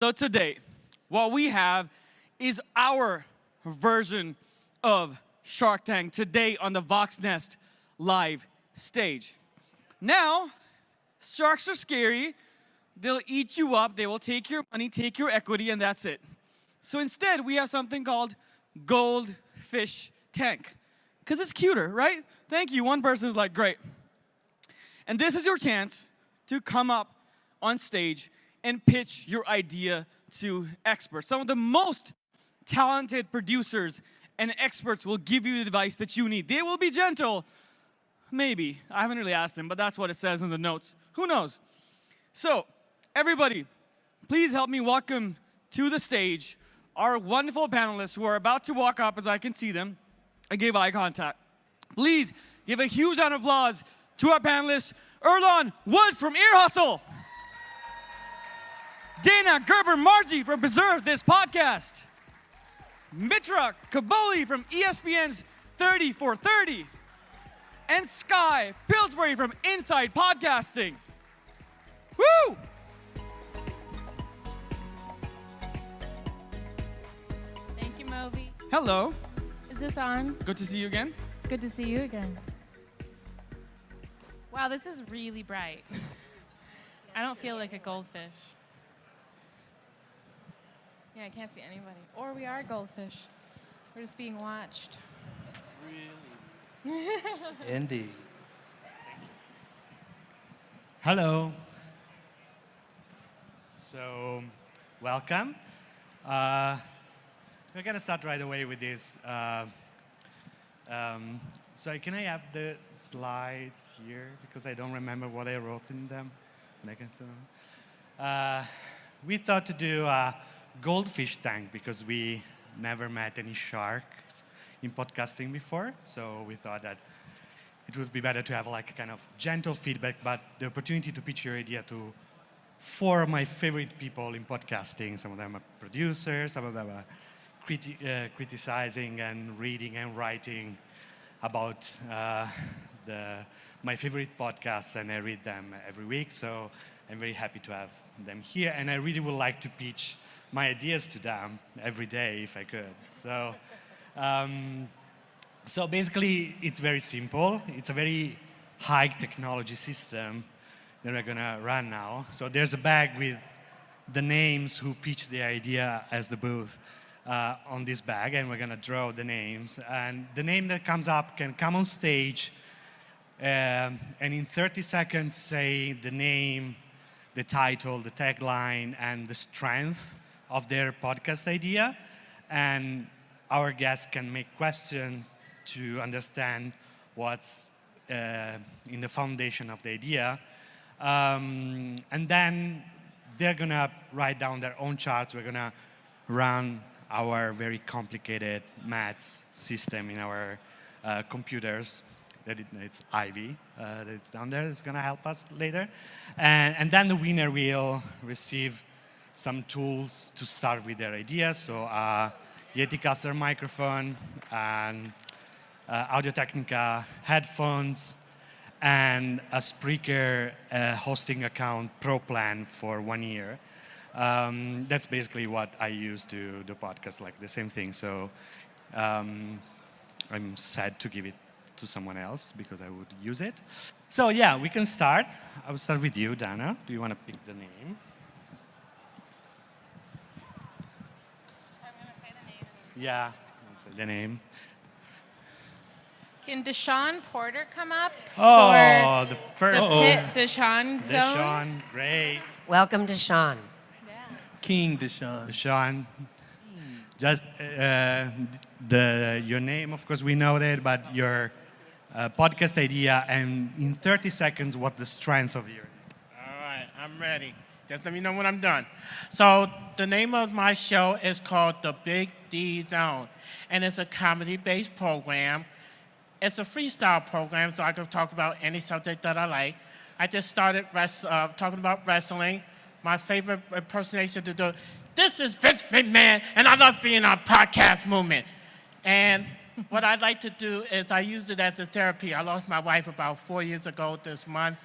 So today, what we have is our version of Shark Tank today on the Voxnest live stage. Now, sharks are scary. They'll eat you up. They will take your money, take your equity, and that's it. So instead, we have something called Goldfish Tank. Because it's cuter, right? Thank you. One person is like, great. And this is your chance to come up on stage and pitch your idea to experts. Some of the most talented producers and experts will give you the advice that you need. They will be gentle. Maybe. I haven't really asked them, but that's what it says in the notes. Who knows? So, everybody, please help me welcome to the stage our wonderful panelists who are about to walk up as I can see them. I gave eye contact. Please give a huge round of applause to our panelists, Earlonne Woods from Ear Hustle, Dana Gerber-Margie from Preserve This Podcast, Mitra Kaboli from ESPN's 30 for 30, and Skye Pillsbury from Inside Podcasting. Woo! Thank you, Moby. Hello. Is this on? Good to see you again. Good to see you again. Wow, this is really bright. I don't feel like a goldfish. Yeah, I can't see anybody. Or we are goldfish. We're just being watched. Really? Indeed. Hello. So, welcome. We're going to start right away with this. So can I have the slides here? Because I don't remember what I wrote in them. And I can we thought to do a goldfish tank because we never met any sharks in podcasting before. So we thought that it would be better to have like a kind of gentle feedback, but the opportunity to pitch your idea to four of my favorite people in podcasting. Some of them are producers, some of them are criticizing and reading and writing about my favorite podcasts, and I read them every week. So I'm very happy to have them here, and I really would like to pitch my ideas to them every day if I could. So, so basically, it's very simple. It's a very high technology system that we're gonna run now. So there's a bag with the names who pitched the idea as the booth on this bag, and we're gonna draw the names. And the name that comes up can come on stage and in 30 seconds say the name, the title, the tagline, and the strength of their podcast idea. And our guests can make questions to understand what's in the foundation of the idea. And then they're gonna write down their own charts. We're gonna run our very complicated maths system in our computers. It's Ivy that's down there. It's gonna help us later. And then the winner will receive some tools to start with their idea. So Yeticaster microphone and Audio-Technica headphones and a Spreaker hosting account pro plan for 1 year. That's basically what I use to do podcast, like the same thing. So I'm sad to give it to someone else because I would use it. So yeah, we can start. I will start with you, Dana. Do you want to pick the name? So I'm going to say the name. Yeah, I'll say the name. Can Deshaun Porter come up Oh, the for first. the Pit Deshaun zone? Deshaun, great. Welcome to Sean. Yeah. King Deshaun. Deshaun. Just your name, of course, we know that, but your podcast idea, and in 30 seconds, what the strength of your. All right, I'm ready. Just let me know when I'm done. So the name of my show is called The Big D Zone, and it's a comedy-based program. It's a freestyle program, so I can talk about any subject that I like. I just started talking about wrestling. My favorite impersonation to do, this is Vince McMahon, and I love being on podcast movement. And what I like to do is I used it as a therapy. I lost my wife about 4 years ago this month.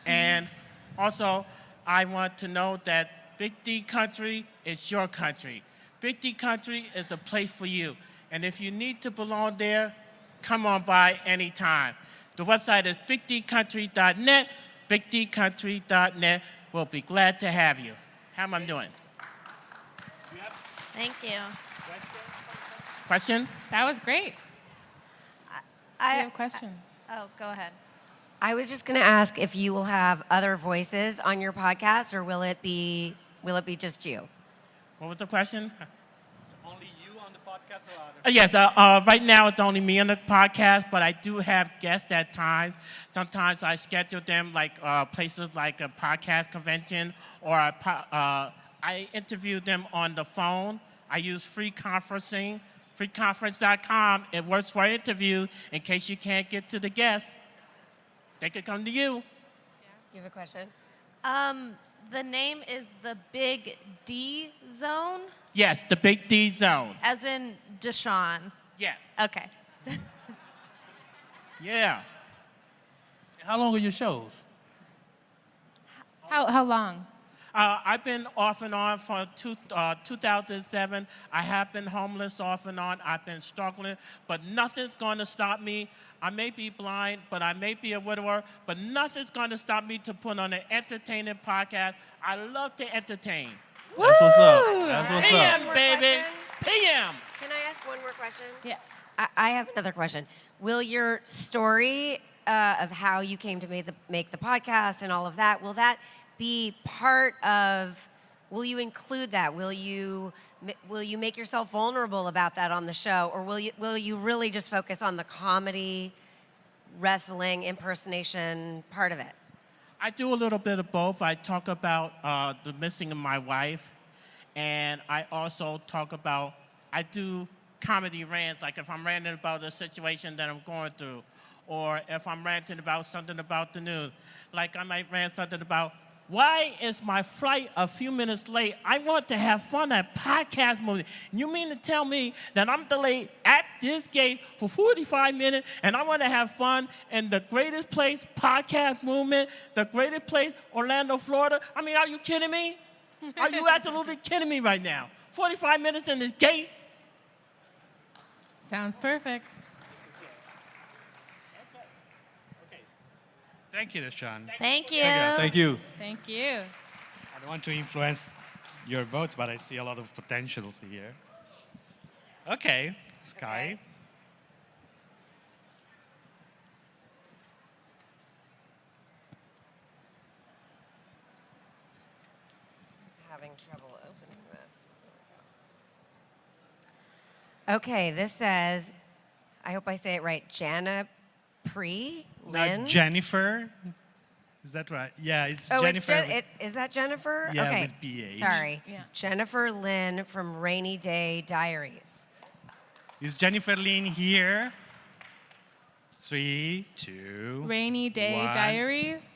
And also, I want to know that Big D Country is your country. Big D Country is a place for you. And if you need to belong there, come on by anytime. The website is bigdcountry.net. Bigdcountry.net. We'll be glad to have you. How am I doing? Thank you. Question? That was great. Do you have questions? Oh, go ahead. I was just going to ask if you will have other voices on your podcast, or will it be just you? What was the question? Only you on the podcast or other? Yes, right now it's only me on the podcast, but I do have guests at times. Sometimes I schedule them like places like a podcast convention, or I interview them on the phone. I use free conferencing, freeconference.com. It works for interview in case you can't get to the guest. They could come to you. Do you have a question? The name is the Big D Zone, Yes, the Big D Zone. as in Deshaun. Yes. Okay. Yeah. How long are your shows? How long? I've been off and on for 2007. I have been homeless off and on. I've been struggling, but nothing's going to stop me. I may be blind, but I may be a widower, but nothing's going to stop me to put on an entertaining podcast. I love to entertain. That's what's up. That's what's up. PM, More baby. question? PM. Can I ask one more question? Yeah. I have another question. Will your story of how you came to make the podcast and all of that, will that be part of, will you include that? Will you make yourself vulnerable about that on the show? Or will you really just focus on the comedy, wrestling, impersonation part of it? I do a little bit of both. I talk about the missing of my wife, and I also talk about, I do comedy rants, like if I'm ranting about a situation that I'm going through, or if I'm ranting about something about the news. Like I might rant something about, why is my flight a few minutes late? I want to have fun at podcast movie. You mean to tell me that I'm delayed at this gate for 45 minutes and I want to have fun in the greatest place, podcast movement, the greatest place, Orlando, Florida? I mean, are you kidding me? Are you absolutely kidding me right now? 45 minutes in this gate? Sounds perfect. Thank you, Deshaun. Thank you. Thank you. Thank you. I don't want to influence your votes, but I see a lot of potentials here. Okay, Skye. Okay. Having trouble opening this. Okay, this says, I hope I say it right, Jana Pre Lynn. Jennifer. Is that right? Yeah, it's Jennifer. Is that Jennifer? Yeah, okay. with PH. Sorry. Yeah. Jennifer Lynn from Rainy Day Diaries. Is Jennifer Lynn here? 3, 2. Rainy Day 1. Diaries.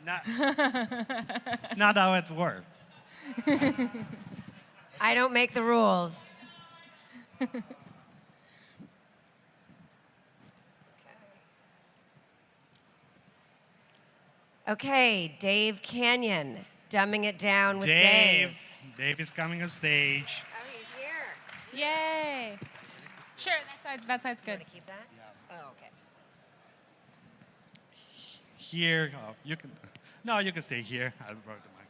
It's not how it works. I don't make the rules. Okay, Dave Canyon, dumbing it down with Dave. Dave is coming on stage. Oh, he's here. Yay. Sure, that side's You good. want to keep that? Oh, okay. Here, you can. No, you can stay here. I brought the mic.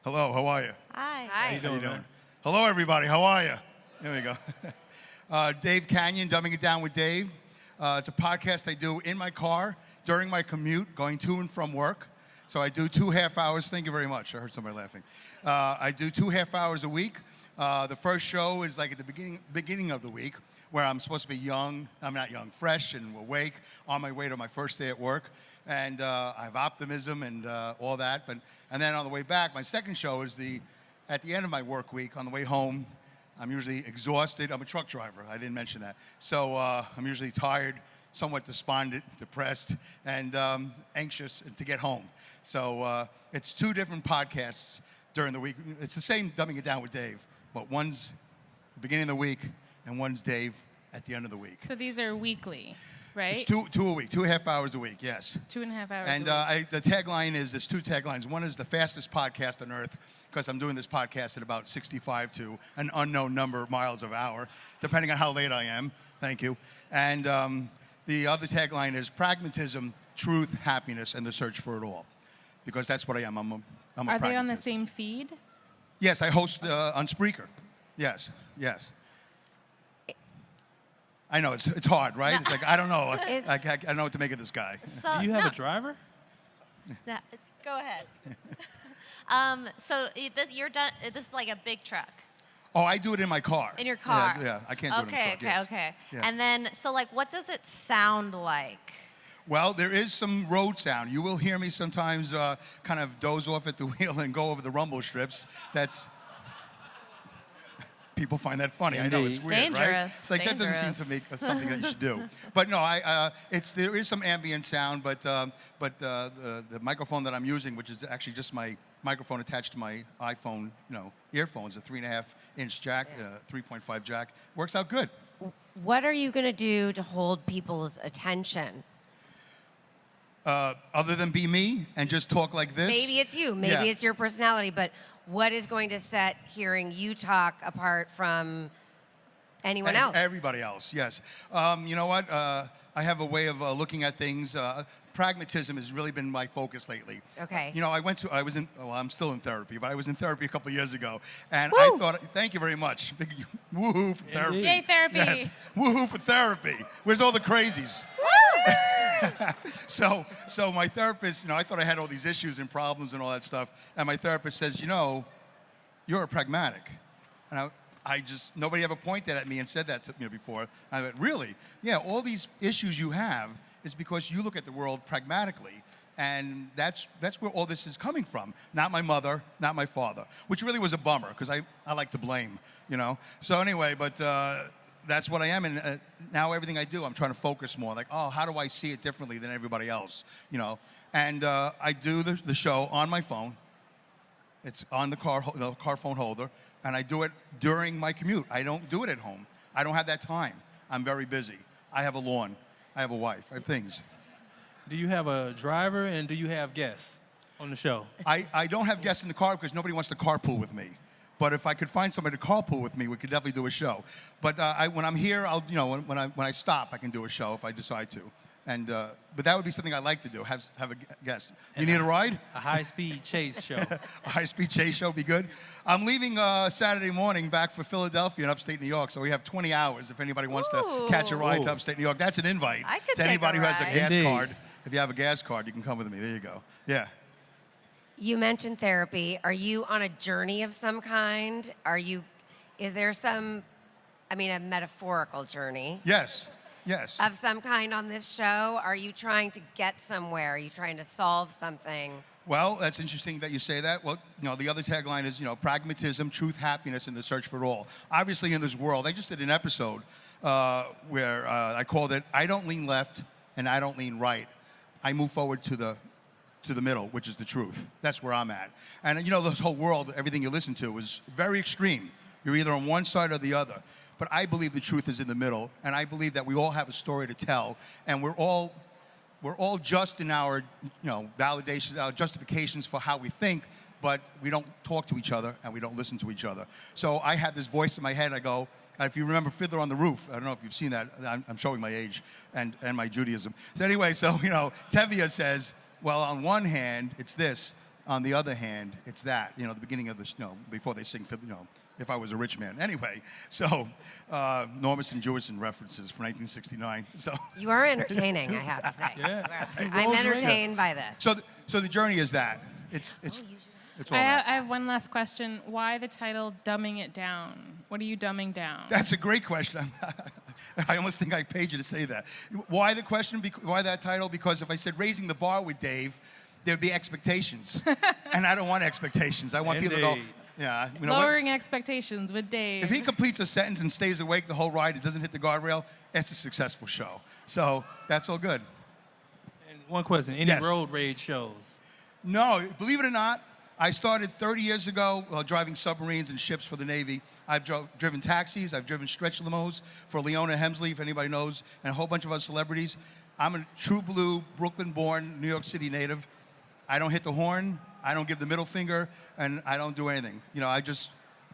Hello, how are you? Hi. Hi. How you doing? Hello, everybody. How are you? There we go. Dave Canyon, Dumbing It Down with Dave. It's a podcast I do in my car during my commute, going to and from work. So I do 2 half hours. Thank you very much. I heard somebody laughing. I do 2 half hours a week. The first show is like at the beginning of the week, where I'm supposed to be young. I'm not young, fresh and awake, on my way to my first day at work. And I have optimism and all that. And then on the way back, my second show is at the end of my work week, on the way home. I'm usually exhausted. I'm a truck driver. I didn't mention that. So I'm usually tired, somewhat despondent, depressed, and anxious to get home. So it's 2 different podcasts during the week. It's the same Dumbing It Down with Dave, but one's the beginning of the week and one's Dave at the end of the week. So these are weekly. right? It's two a week, 2.5 hours a week, yes. 2.5 hours. And a week. the tagline is, there's two taglines. One is the fastest podcast on earth, because I'm doing this podcast at about 65 to an unknown number of miles an hour, depending on how late I am. Thank you. And the other tagline is pragmatism, truth, happiness, and the search for it all. Because that's what I am. I'm a Are they on the pragmatist. same feed? Yes, I host on Spreaker. Yes. I know, it's hard, right? It's like, I don't know. I don't know what to make of this guy. So, Do you have a driver? Go ahead. So you're done. This is like a big truck. Oh, I do it in my car. In your car. Yeah, I can't do it in the truck. Yes. Okay. Yeah. And then, so like, what does it sound like? Well, there is some road sound. You will hear me sometimes kind of doze off at the wheel and go over the rumble strips. People find that funny. I know it's weird, right? Dangerous. It's like that doesn't seem to make that's something that you should do. But no, there is some ambient sound, but the microphone that I'm using, which is actually just my microphone attached to my iPhone, earphones, a 3.5-inch jack, 3.5 jack, works out good. What are you going to do to hold people's attention? Other than be me and just talk like this. Maybe it's you, maybe it's your personality, but what is going to set hearing you talk apart from anyone else? Everybody else, yes. You know what? I have a way of looking at things. Pragmatism has really been my focus lately. Okay. I'm still in therapy, but I was in therapy a couple of years ago. And Woo! I thought, thank you very much. Big woohoo for therapy. Yay, therapy. Yes, woohoo for therapy. Where's all the crazies? So my therapist, I thought I had all these issues and problems and all that stuff. And my therapist says, you're a pragmatic. And nobody ever pointed at me and said that to me before. I went, really? Yeah, all these issues you have is because you look at the world pragmatically. And that's where all this is coming from. Not my mother, not my father, which really was a bummer because I like to blame, So anyway, but that's what I am. And now everything I do, I'm trying to focus more. Like, how do I see it differently than everybody else, And I do the show on my phone. It's on the car phone holder. And I do it during my commute. I don't do it at home. I don't have that time. I'm very busy. I have a lawn. I have a wife. I have things. Do you have a driver and do you have guests on the show? I don't have guests in the car because nobody wants to carpool with me. But if I could find somebody to carpool with me, we could definitely do a show. But when I'm here, when I stop, I can do a show if I decide to. And but that would be something I like to do. Have a guest. You need a ride? A high-speed chase show. A high-speed chase show would be good. I'm leaving Saturday morning back for Philadelphia in upstate New York, so we have 20 hours if anybody wants to catch a ride to upstate New York. That's an invite I could to take anybody a who has a ride. gas Indeed. card. If you have a gas card, you can come with me. There you go. Yeah. You mentioned therapy. Are you on a journey of some kind? Is there a metaphorical journey Yes. of some kind on this show? Are you trying to get somewhere? Are you trying to solve something? Well, that's interesting that you say that. Well, the other tagline is, pragmatism, truth, happiness, and the search for it all. Obviously, in this world, I just did an episode where I called it, I don't lean left and I don't lean right. I move forward to the middle, which is the truth. That's where I'm at. And this whole world, everything you listen to is very extreme. You're either on one side or the other. But I believe the truth is in the middle, and I believe that we all have a story to tell, and we're all just in our validations, our justifications for how we think, but we don't talk to each other and we don't listen to each other. So I had this voice in my head. I go, if you remember Fiddler on the Roof, I don't know if you've seen that. I'm showing my age and my Judaism. So anyway, Tevye says, well, on one hand, it's this. On the other hand, it's that. The beginning of the, before they sing Fiddler, If I Was a Rich Man. Anyway, so Normus and Jewison references from 1969. So You are entertaining, I have to say. Yeah. I'm entertained by this. So the journey is that. It's all I that. have one last question. Why the title Dumbing It Down? What are you dumbing down? That's a great question. I almost think I paid you to say that. Why the question? Why that title? Because if I said Raising the Bar with Dave, there'd be expectations. And I don't want expectations. I want people to go, yeah. Lowering expectations with Dave. If he completes a sentence and stays awake the whole ride, it doesn't hit the guardrail, it's a successful show. So that's all good. And one question, any Yes. road rage shows? No, believe it or not, I started 30 years ago driving submarines and ships for the Navy. I've driven taxis. I've driven stretch limos for Leona Hemsley, if anybody knows, and a whole bunch of other celebrities. I'm a true blue, Brooklyn-born, New York City native. I don't hit the horn. I don't give the middle finger, and I don't do anything. You know,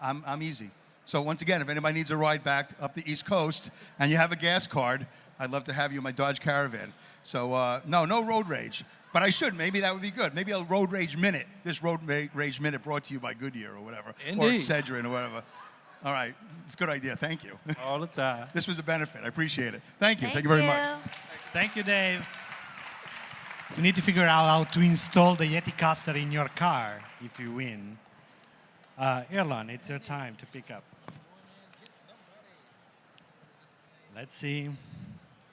I'm easy. So once again, if anybody needs a ride back up the East Coast and you have a gas card, I'd love to have you in my Dodge Caravan. So no road rage. But I should. Maybe that would be good. Maybe a road rage minute. This road rage minute brought to you by Goodyear or whatever. Indeed. Or Excedrin or whatever. All right. It's a good idea. Thank you. All the time. This was a benefit. I appreciate it. Thank you. Thank you very much. Thank you, Dave. You need to figure out how to install the Yeti caster in your car if you win. Earlonne, it's your time to pick up. Let's see.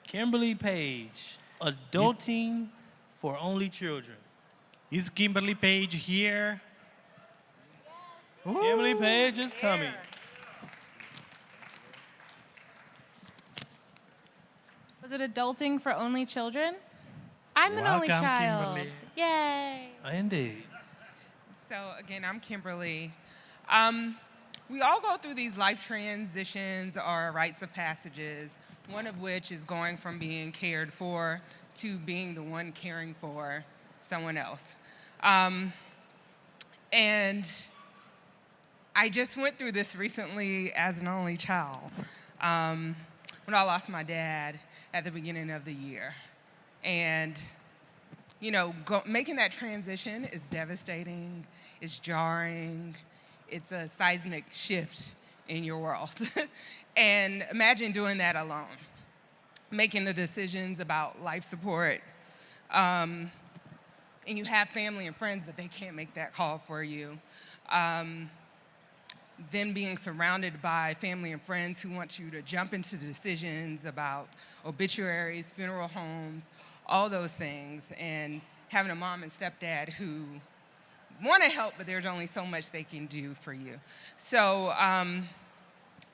Kimberly Page, adulting for only children. Is Kimberly Page here? Kimberly Page is coming. Was it adulting for only children? I'm an only Welcome, child. Kimberly. Yay. Indeed. So again, I'm Kimberly. We all go through these life transitions or rites of passages, one of which is going from being cared for to being the one caring for someone else. And I just went through this recently as an only child when I lost my dad at the beginning of the year. And, you know, making that transition is devastating, it's jarring, it's a seismic shift in your world. And imagine doing that alone, making the decisions about life support. And you have family and friends, but they can't make that call for you. Then being surrounded by family and friends who want you to jump into decisions about obituaries, funeral homes, all those things, and having a mom and stepdad who want to help, but there's only so much they can do for you. So,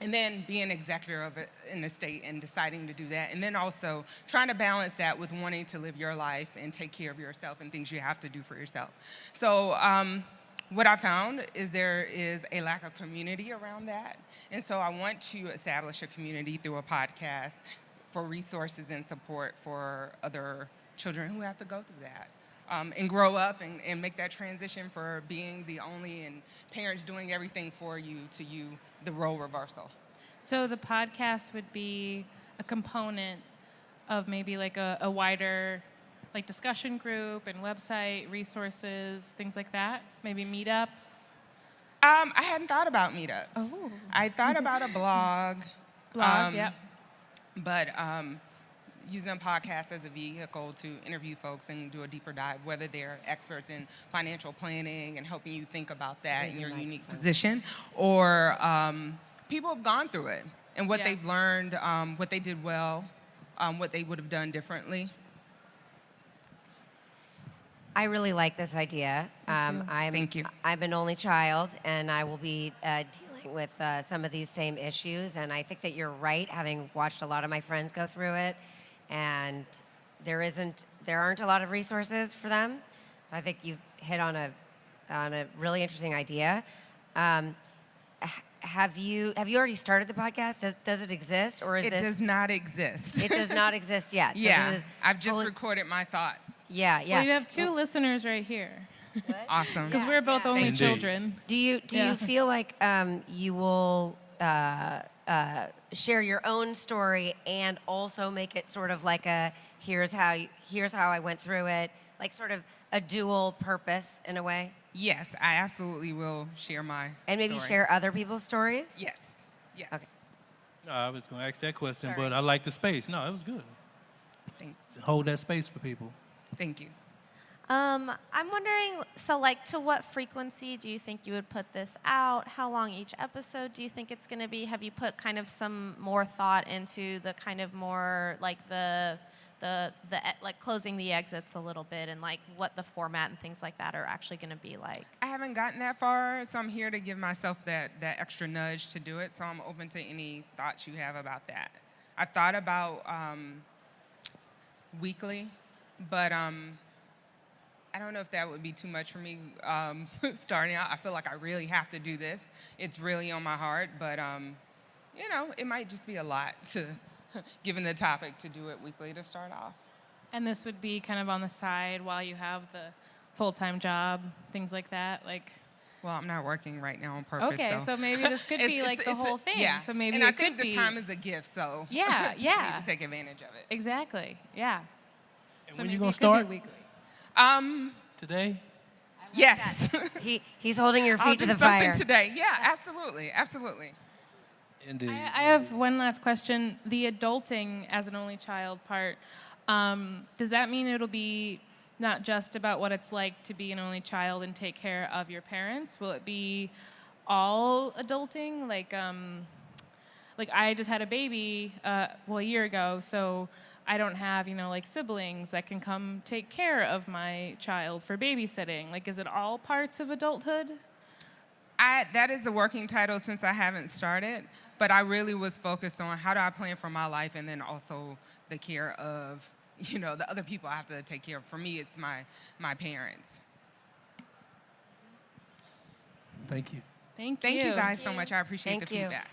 and then being executor of an estate and deciding to do that, and then also trying to balance that with wanting to live your life and take care of yourself and things you have to do for yourself. So what I found is there is a lack of community around that, and so I want to establish a community through a podcast for resources and support for other children who have to go through that. And grow up and make that transition for being the only and parents doing everything for you to you, the role reversal. So the podcast would be a component of maybe like a wider like discussion group and website resources, things like that? Maybe meetups? I hadn't thought about meetups. Oh. I thought about a blog. Yep. But using a podcast as a vehicle to interview folks and do a deeper dive, whether they're experts in financial planning and helping you think about that in your unique position, or people have gone through it and what they've learned, what they did well, what they would have done differently. I really like this idea. Thank you. I'm an only child, and I will be dealing with some of these same issues. And I think that you're right, having watched a lot of my friends go through it, and there aren't a lot of resources for them. So I think you've hit on a really interesting idea. Have you already started the podcast? Does it exist, or is It does not exist. It does not exist yet. So Yeah, this is I've just fully- recorded my thoughts. Yeah. Well, you have two listeners right here. Awesome. Because we're both only Indeed. children. Do you feel like you will share your own story and also make it sort of like a here's how I went through it, like sort of a dual purpose in a way? Yes, I absolutely will share my And maybe story. share other people's stories? Yes. Yes. Okay. No, I was going to ask that question, Sorry. but I like the space. No, it was good. Thanks. Hold that space for people. Thank you. I'm wondering, so like to what frequency do you think you would put this out? How long each episode do you think it's going to be? Have you put kind of some more thought into the kind of more like the like closing the exits a little bit and like what the format and things like that are actually going to be like? I haven't gotten that far, so I'm here to give myself that extra nudge to do it, so I'm open to any thoughts you have about that. I've thought about weekly, but I don't know if that would be too much for me starting out. I feel like I really have to do this. It's really on my heart, but it might just be a lot to, given the topic, to do it weekly to start off. And this would be kind of on the side while you have the full-time job, things like that, like. Well, I'm not working right now on purpose. Okay, so maybe this could be like the whole thing. Yeah. So maybe and I it think could this be. time is a gift, so Yeah, you yeah. need to take advantage of it. Exactly. Yeah. And So when maybe you gonna it could be start? weekly. Today? Yes. He's holding your I'll feet do to the something fire. today. Yeah, absolutely, absolutely. Indeed. I have one last question. The adulting as an only child part, does that mean it'll be not just about what it's like to be an only child and take care of your parents? Will it be all adulting? Like I just had a baby, a year ago, so I don't have, like siblings that can come take care of my child for babysitting. Like, is it all parts of adulthood? That is a working title since I haven't started, but I really was focused on how do I plan for my life and then also the care of, the other people I have to take care of. For me, it's my parents. Thank you. Thank Thank you guys so much. I appreciate Thank the you. feedback.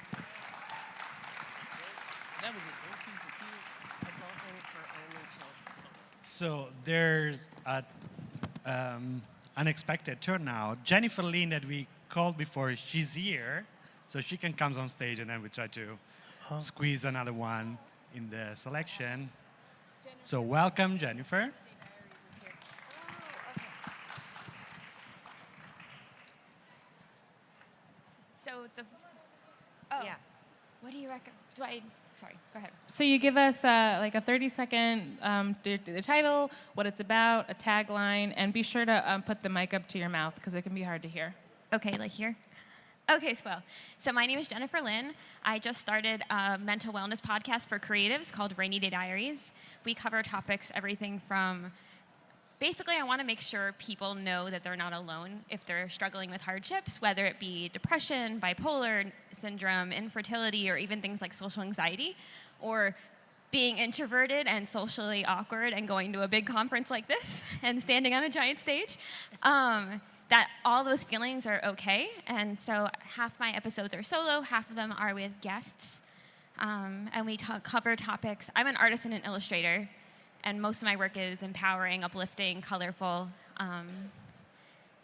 So there's an unexpected turnout. Jennifer Lynn that we called before, she's here, so she can come on stage and then we try to squeeze another one in the selection. So welcome, Jennifer. So Yeah. what do you recommend? Sorry, go ahead. So you give us like a 30-second the title, what it's about, a tagline, and be sure to put the mic up to your mouth because it can be hard to hear. Okay, like here? Okay, so my name is Jennifer Lynn. I just started a mental wellness podcast for creatives called Rainy Day Diaries. We cover topics, everything from, basically I want to make sure people know that they're not alone if they're struggling with hardships, whether it be depression, bipolar syndrome, infertility, or even things like social anxiety, or being introverted and socially awkward and going to a big conference like this and standing on a giant stage. That all those feelings are okay. And so half my episodes are solo, half of them are with guests. And we cover topics. I'm an artist and an illustrator, and most of my work is empowering, uplifting, colorful.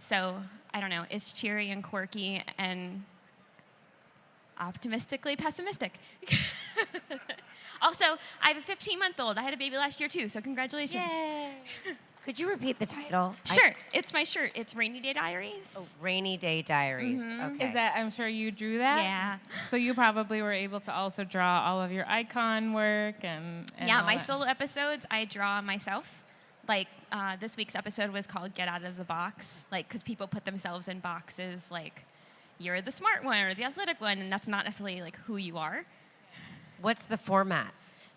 So I don't know, it's cheery and quirky and optimistically pessimistic. Also, I have a 15-month-old. I had a baby last year too, so congratulations. Yay. Could you repeat the title? Sure, it's my shirt. It's Rainy Day Diaries. Oh, Rainy Day Diaries. Okay. Is that, I'm sure you drew that? Yeah. So you probably were able to also draw all of your icon work and Yeah, all my that. solo episodes, I draw myself. Like, this week's episode was called Get Out of the Box, like, because people put themselves in boxes, like, you're the smart one or the athletic one, and that's not necessarily, like, who you are. What's the format?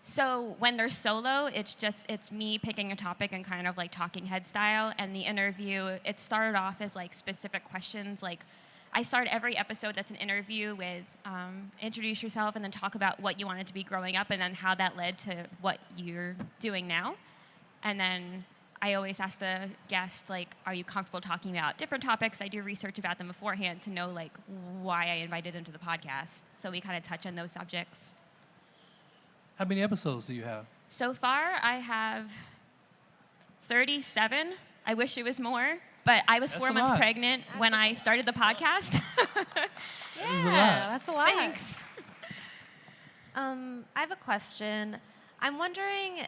So when they're solo, it's me picking a topic and kind of like talking head style. And the interview, it started off as like specific questions. Like I start every episode that's an interview with introduce yourself and then talk about what you wanted to be growing up and then how that led to what you're doing now. And then I always ask the guest, like, are you comfortable talking about different topics? I do research about them beforehand to know like why I invited into the podcast. So we kind of touch on those subjects. How many episodes do you have? So far, I have 37. I wish it was more, but I was That's 4 a months lot. pregnant when I started the podcast. That is a lot. That's a lot. Thanks. I have a question. I'm wondering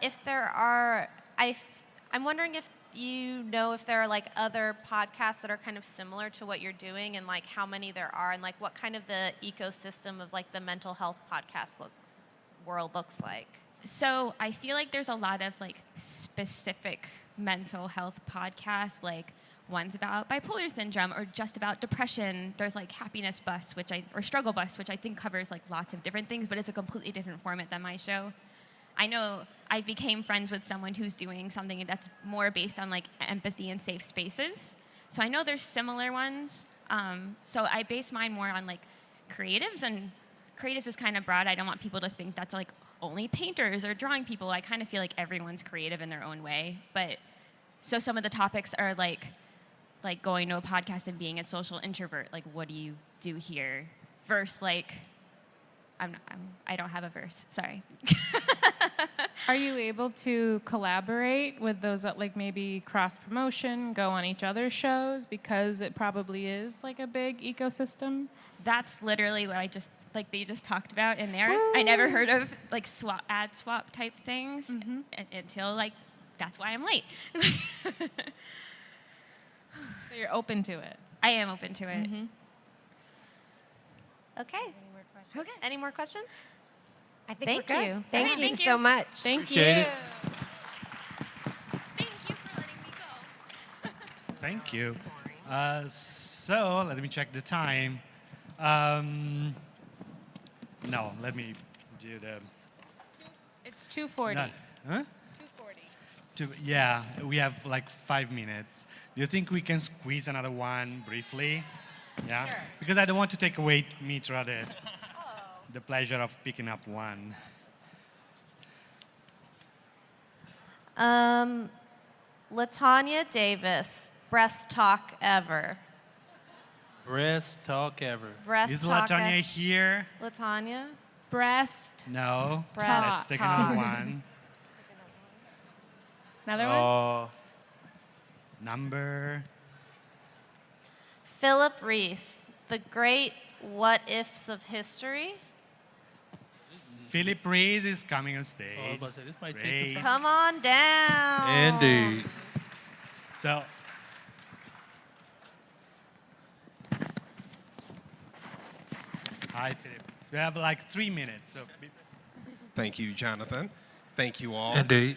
if there are. I'm wondering if you know if there are like other podcasts that are kind of similar to what you're doing, and like how many there are, and like what kind of the ecosystem of like the mental health podcast world looks like. So I feel like there's a lot of like specific mental health podcasts, like one's about bipolar syndrome or just about depression. There's like Happiness Bus, or Struggle Bus, which I think covers like lots of different things, but it's a completely different format than my show. I know I became friends with someone who's doing something that's more based on like empathy and safe spaces. So I know there's similar ones. So I base mine more on like creatives, and creatives is kind of broad. I don't want people to think that's like only painters or drawing people. I kind of feel like everyone's creative in their own way. But So some of the topics are like going to a podcast and being a social introvert. Like, what do you do here? Versus like, I don't have a verse. Sorry. Are you able to collaborate with those that like maybe cross promotion, go on each other's shows because it probably is like a big ecosystem? That's literally what they just talked about in there. I never heard of like ad swap type things until like, that's why I'm late. So you're open to it. I am open to it. Okay. Okay. Any more questions? I think Thank we're good. you. Thank Okay, you thank so you. much. Thank Appreciate you. it. Thank you for letting me go. Thank you. So let me check the time. No, let me do the. It's 2:40. No, huh? 2:40. Yeah, we have like 5 minutes. Do you think we can squeeze another one briefly? Yeah. Sure. Because I don't want to take away Mitra the pleasure of picking up one. Latanya Davis, breast talk ever. Best talk ever. Breast Is talk. Latanya here? Latanya. Breast. No. Breast Let's take talk. another one. Another one? Oh, Number. Philip Reese, the great what ifs of history. Philip Reese is coming on stage. I was about to say, this might take Great. the Come on down. Indeed. So, hi, Philip. We have like 3 minutes. So, Thank you, Jonathan. Thank you all. Indeed.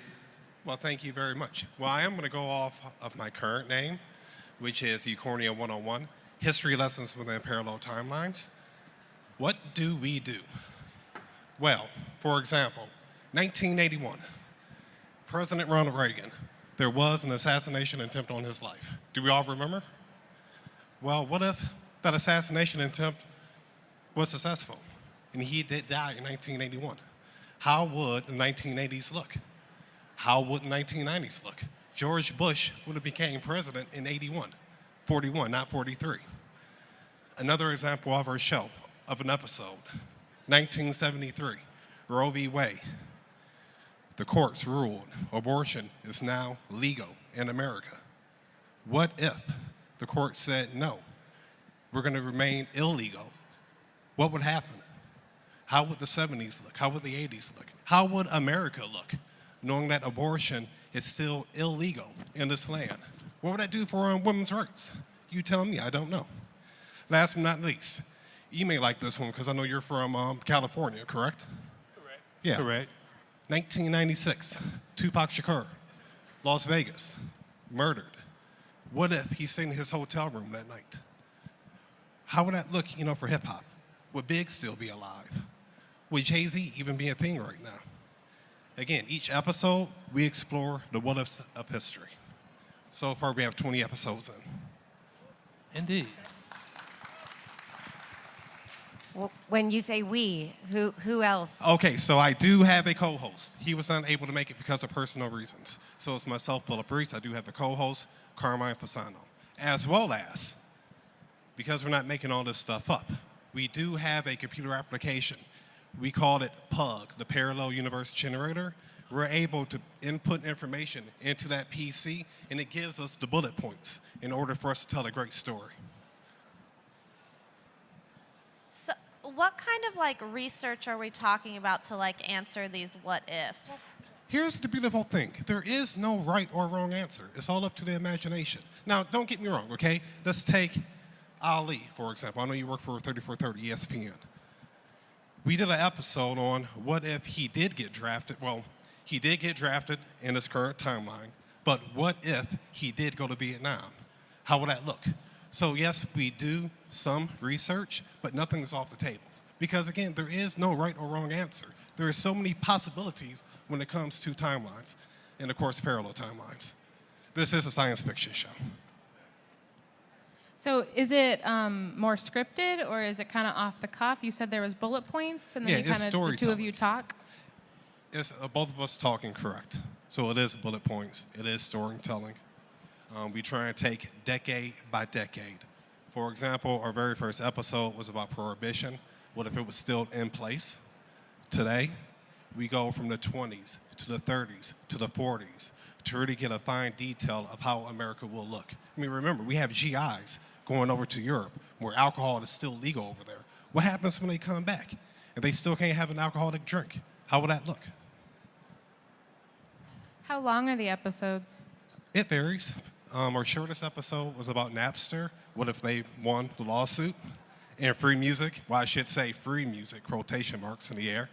Well, thank you very much. Well, I am going to go off of my current name, which is Eucornia 101, History Lessons Within Parallel Timelines. What do we do? Well, for example, 1981, President Ronald Reagan, there was an assassination attempt on his life. Do we all remember? Well, what if that assassination attempt was successful and he did die in 1981? How would the 1980s look? How would the 1990s look? George Bush would have became president in 81, 41, not 43. Another example of our show, of an episode, 1973, Roe v. Wade. The courts ruled abortion is now legal in America. What if the court said no, we're going to remain illegal? What would happen? How would the 70s look? How would the 80s look? How would America look, knowing that abortion is still illegal in this land? What would that do for women's rights? You tell me, I don't know. Last but not least, you may like this one because I know you're from California, correct? Correct. Yeah. Correct. 1996, Tupac Shakur, Las Vegas, murdered. What if he's staying in his hotel room that night? How would that look, for hip hop? Would Big still be alive? Would Jay-Z even be a thing right now? Again, each episode, we explore the what ifs of history. So far, we have 20 episodes in. Indeed. Well, when you say we, who else? Okay, so I do have a co-host. He was unable to make it because of personal reasons. So it's myself, Philip Reese. I do have a co-host, Carmine Fasano. As well as, because we're not making all this stuff up, we do have a computer application. We call it PUG, the Parallel Universe Generator. We're able to input information into that PC, and it gives us the bullet points in order for us to tell a great story. So, what kind of research are we talking about to answer these what ifs? Here's the beautiful thing. There is no right or wrong answer. It's all up to the imagination. Now, don't get me wrong, okay? Let's take Ali, for example. I know you work for 3430 ESPN. We did an episode on what if he did get drafted. Well, he did get drafted in his current timeline, but what if he did go to Vietnam? How would that look? So yes, we do some research, but nothing is off the table. Because again, there is no right or wrong answer. There are so many possibilities when it comes to timelines, and of course, parallel timelines. This is a science fiction show. So is it more scripted or is it kind of off the cuff? You said there was bullet points and then Yeah, you it's kind of the two of you storytelling. talk. It's both of us talking correct. So it is bullet points. It is storytelling. We try and take decade by decade. For example, our very first episode was about prohibition. What if it was still in place today? We go from the 20s to the 30s to the 40s to really get a fine detail of how America will look. I mean, remember, we have GIs going over to Europe where alcohol is still legal over there. What happens when they come back and they still can't have an alcoholic drink? How will that look? How long are the episodes? It varies. Our shortest episode was about Napster. What if they won the lawsuit? And free music. Well, I should say free music, quotation marks in the air.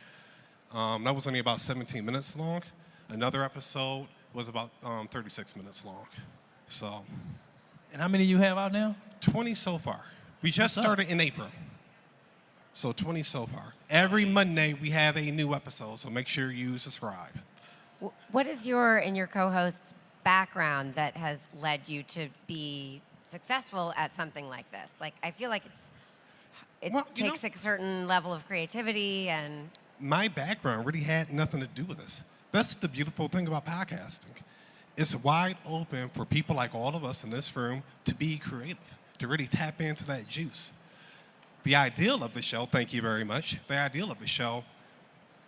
That was only about 17 minutes long. Another episode was about 36 minutes long. So. And how many you have out now? 20 so far. We just What's up? started in April. So 20 so far. Every Monday we have a new episode, so make sure you subscribe. What is your and your co-host's background that has led you to be successful at something like this? Like, I feel like it takes a certain level of creativity and... My background really had nothing to do with this. That's the beautiful thing about podcasting. It's wide open for people like all of us in this room to be creative, to really tap into that juice. The ideal of the show, thank you very much, the ideal of the show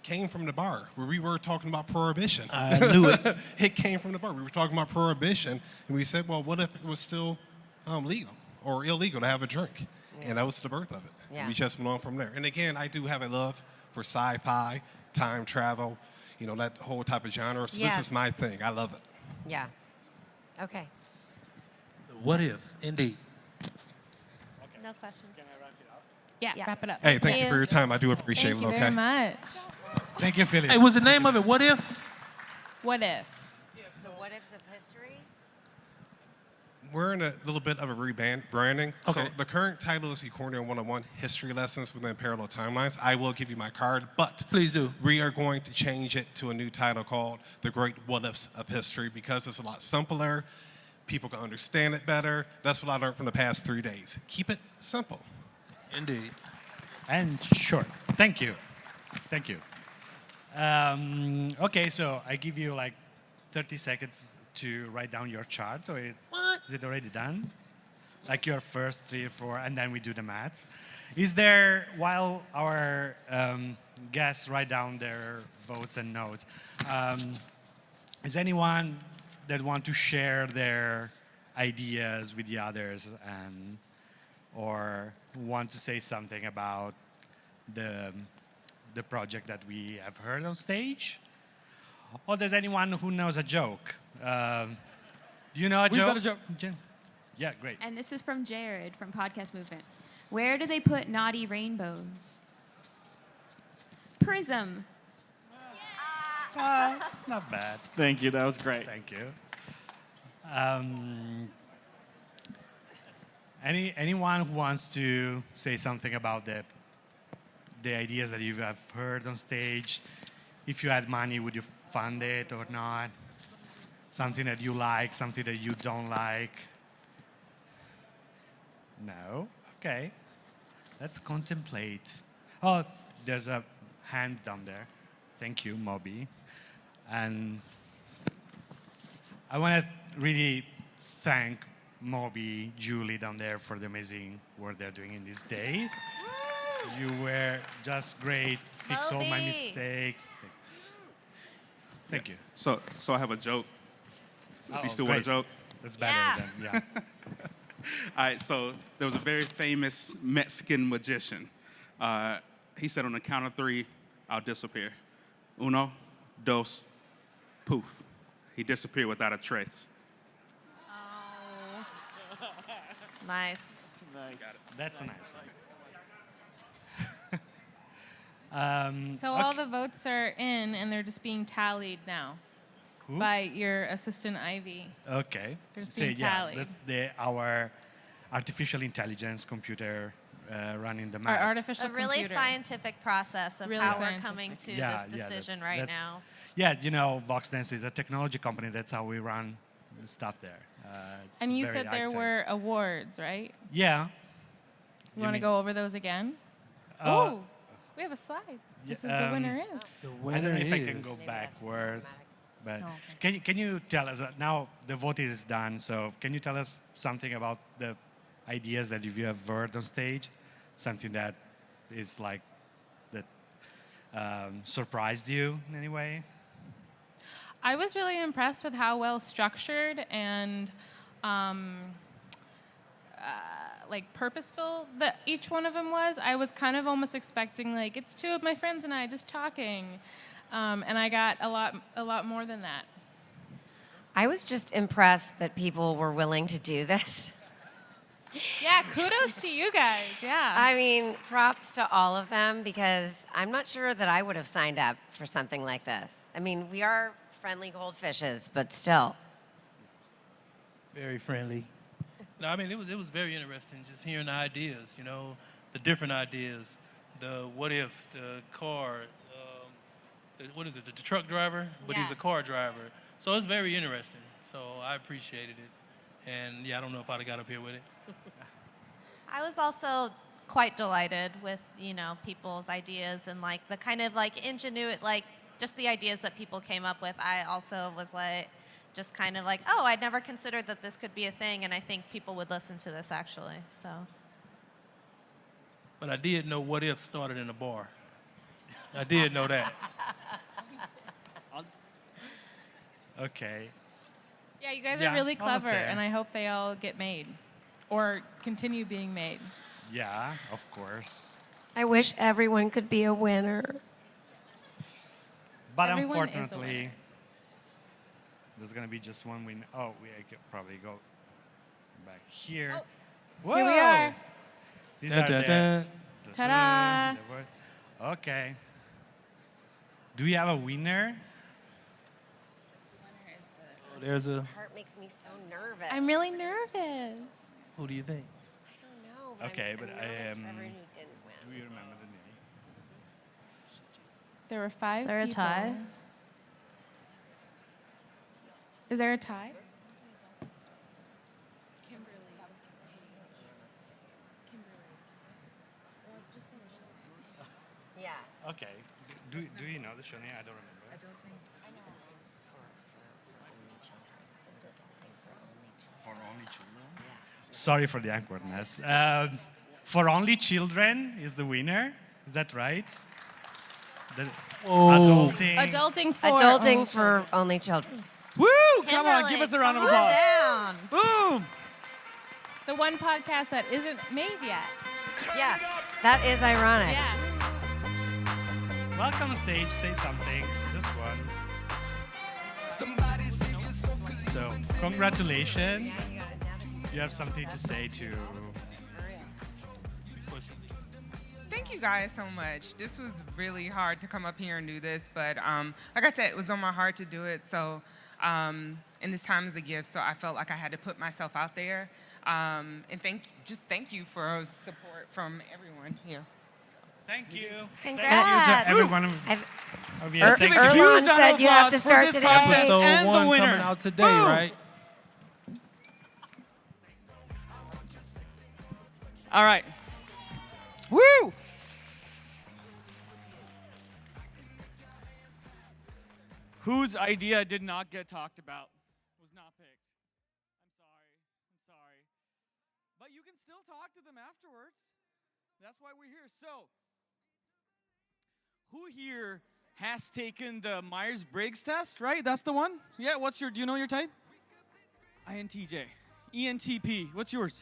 came from the bar where we were talking about prohibition. I knew it. It came from the bar. We were talking about prohibition, and we said, well, what if it was still legal or illegal to have a drink? Yeah. And that was the birth of it. Yeah. We just went on from there. And again, I do have a love for sci-fi, time travel, you know, that whole type of genre. So this is my thing. I love it. Yeah. Okay. What if, indeed. No question. Yeah, wrap it up. Hey, thank you for your time. I do appreciate it, okay? Thank you very much. Thank you, Philip. Hey, what's the name of it? What if? What if? So what ifs of history? We're in a little bit of a rebranding. Okay. So the current title is Ecornia 101, History Lessons Within Parallel Timelines. I will give you my card, but Please do. we are going to change it to a new title called The Great What Ifs of History because it's a lot simpler. People can understand it better. That's what I learned from the past 3 days. Keep it simple. Indeed. And short. Thank you. Thank you. Okay, so I give you like 30 seconds to write down your chart. Or is it already done? Like your first 3 or 4, and then we do the maths. Is there, while our guests write down their votes and notes, is anyone that want to share their ideas with the others and or want to say something about the project that we have heard on stage? Or does anyone who knows a joke? Do you know a We've joke? got a joke. Jen? Yeah, great. And this is from Jared from Podcast Movement. Where do they put naughty rainbows? Prism. It's not bad. Thank you. That was great. Thank you. Anyone who wants to say something about the ideas that you have heard on stage? If you had money, would you fund it or not? Something that you like, something that you don't like? No? Okay. Let's contemplate. Oh, there's a hand down there. Thank you, Moby. And I want to really thank Moby, Julie down there for the amazing work they're doing in these days. You were just great. Fix all my Moby. mistakes. Thank you. So I have a joke. Oh, You still want a great. joke? That's better Yeah. than, yeah. All right, so there was a very famous Mexican magician. He said on the count of 3, I'll disappear. Uno, dos, poof. He disappeared without a trace. Oh. Nice. That's a nice one. So all the votes are in, and they're just being tallied now Who? by your assistant Ivy. Okay. They're just So, being tallied. that's our artificial intelligence computer running the Our maths. artificial A really computer. scientific process of Really how we're scientific. coming to Yeah, this yeah, decision that's- right that's- now. Yeah, you know, Voxnest is a technology company. That's how we run the stuff there. It's And you very said there high-tech. were awards, right? Yeah. You want to mean- go over those again? Uh, Oh, we have a slide. This is the um, winner is. The I don't winner know if I can is- go Maybe that's backward. automatic. But Oh, okay. can you tell us, now the vote is done, so can you tell us something about the ideas that you have heard on stage? Something that is like, that surprised you in any way? I was really impressed with how well structured and like purposeful that each one of them was. I was kind of almost expecting like it's two of my friends and I just talking, and I got a lot more than that. I was just impressed that people were willing to do this. Yeah, kudos to you guys. Yeah. I mean, props to all of them because I'm not sure that I would have signed up for something like this. I mean, we are friendly goldfishes, but still. Very friendly. No, I mean, it was very interesting just hearing the ideas, you know, the different ideas, the what ifs, the car, what is it, the truck driver? But he's a car driver. So it's very interesting. So I appreciated it. And yeah, I don't know if I'd have got up here with it. I was also quite delighted with, you know, people's ideas and like the kind of like ingenuity, like just the ideas that people came up with. I also was like, just kind of like, oh, I'd never considered that this could be a thing, and I think people would listen to this actually, so. But I did know what if started in a bar. I did know that. Okay. Yeah, you guys Yeah, are really almost clever, there. and I hope they all get made or continue being made. Yeah, of course. I wish everyone could be a winner. But Everyone is a unfortunately, winner. there's going to be just one win. Oh, I could probably go back here. Oh. Whoa! Here we are. These Dun, are dun, the- dun. Ta-da! the words. Okay. Do we have a winner? Oh, there's a, Heart makes me so nervous. I'm really nervous. who do you think? I don't know. But Okay, I'm but nervous I for am. everyone who didn't Do win. you remember the name? There were 5 Is there a people. tie? Is there a tie? Yeah. Okay. Do you know the show name? I don't remember. For only children. Sorry for the awkwardness. For only children is the winner. Is that right? The Oh. Adulting for Adulting only for children. only children. Woo! Come on, give us a round of applause. Down. Boom! The one podcast that isn't made yet. Yeah, that is ironic. Yeah. Welcome on stage. Say something. Just one. So, congratulations. You have something to say to. Thank you guys so much. This was really hard to come up here and do this, but like I said, it was on my heart to do it. So, and this time is a gift, so I felt like I had to put myself out there. And thank you for support from everyone here. Thank you. Congrats. Thank you to everyone. Of you. Let's Thank give a you. huge Earlonne round said of you have to applause for start this today. contest Episode and the 1 winner. coming out today, Boom. right? All right. Woo! Whose idea did not get talked about? Was not picked. I'm sorry. But you can still talk to them afterwards. That's why we're here. So, who here has taken the Myers-Briggs test, right? That's the one? Yeah, do you know your type? INTJ. ENTP. What's yours?